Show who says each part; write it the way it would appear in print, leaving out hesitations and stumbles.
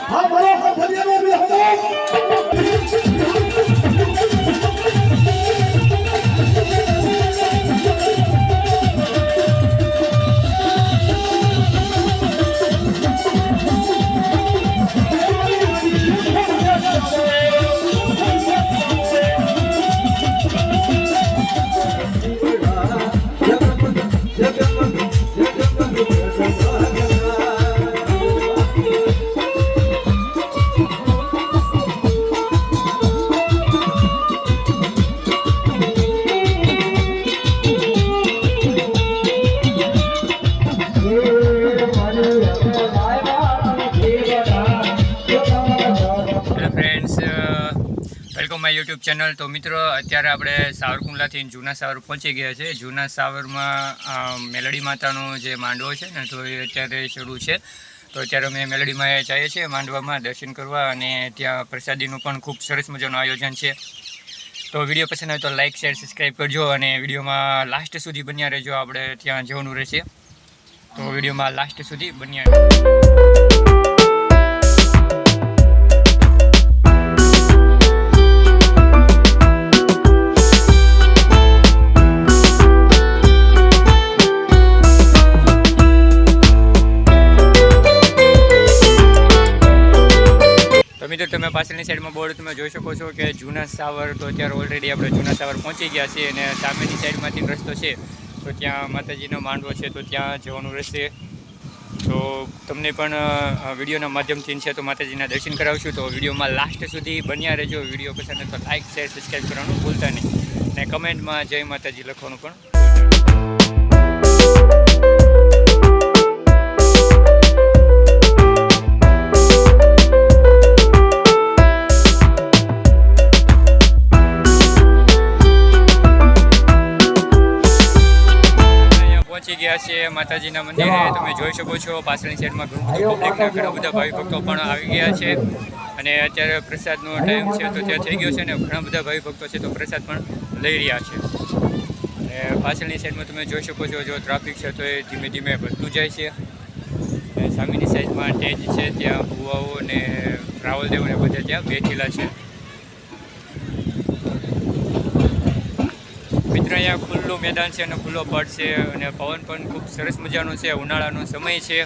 Speaker 1: હા બરાબર ફરિયાનો બી હતો
Speaker 2: માય યુટ્યુબ ચેનલ. તો મિત્રો અત્યારે આપણે સાવરકુંડલાથી જૂના સાવર પહોંચી ગયા છે. જૂના સાવરમાં મેલડી માતાનો જે માંડવો છે ને તો એ અત્યારે શરૂ છે. તો અત્યારે અમે મેલડીમાં જઈએ છીએ માંડવામાં દર્શન કરવા, અને ત્યાં પ્રસાદીનું પણ ખૂબ સરસ મજાનું આયોજન છે. તો વિડીયો પસંદ આવે તો લાઇક શેર સબસ્ક્રાઈબ કરજો, અને વિડીયોમાં લાસ્ટ સુધી બન્યા રહેજો. આપણે ત્યાં જવાનું રહેશે, તો વિડીયોમાં લાસ્ટ સુધી બન્યા રહેજો. મિત્રો તમે પાછળની સાઈડમાં બોર્ડ તમે જોઈ શકો છો કે જૂના સાવર. તો અત્યારે ઓલરેડી આપણે જૂના સાવર પહોંચી ગયા છીએ, અને સામેની સાઈડમાંથી રસ્તો છે તો ત્યાં માતાજીનો માંડવો છે, તો ત્યાં જવાનું રહેશે. તો તમને પણ વિડીયોના માધ્યમથી છે તો માતાજીના દર્શન કરાવશું. તો વિડીયોમાં લાસ્ટ સુધી બન્યા રહેજો. વિડીયો પસંદ તો લાઇક શેર સબસ્ક્રાઈબ કરવાનું ભૂલતા નહીં, અને કમેન્ટમાં જય માતાજી લખવાનું પણ ભૂલતા નહીં. પહોંચી ગયા છે માતાજીના મંદિરે. તમે જોઈ શકો છો પાછળની સાઈડમાં ઘણું બધું પબ્લિકના ઘણા બધા ભાવિ ભક્તો પણ આવી ગયા છે, અને અત્યારે પ્રસાદનો ટાઈમ છે તો ત્યાં થઈ ગયો છે, ને ઘણા બધા ભાવિ ભક્તો છે તો પ્રસાદ પણ લઈ રહ્યા છે. અને પાછળની સાઈડમાં તમે જોઈ શકો છો જો ટ્રાફિક છે તો એ ધીમે ધીમે વધતું જાય છે. અને સામેની સાઈડમાં સ્ટેજ છે, ત્યાં ભુવાઓ અને રાવલદેવને બધા ત્યાં બેઠેલા છે. મિત્રો અહીંયા ખુલ્લું મેદાન છે અને ખુલ્લો પડ છે, અને પવન પણ ખૂબ સરસ મજાનો છે. ઉનાળાનો સમય છે.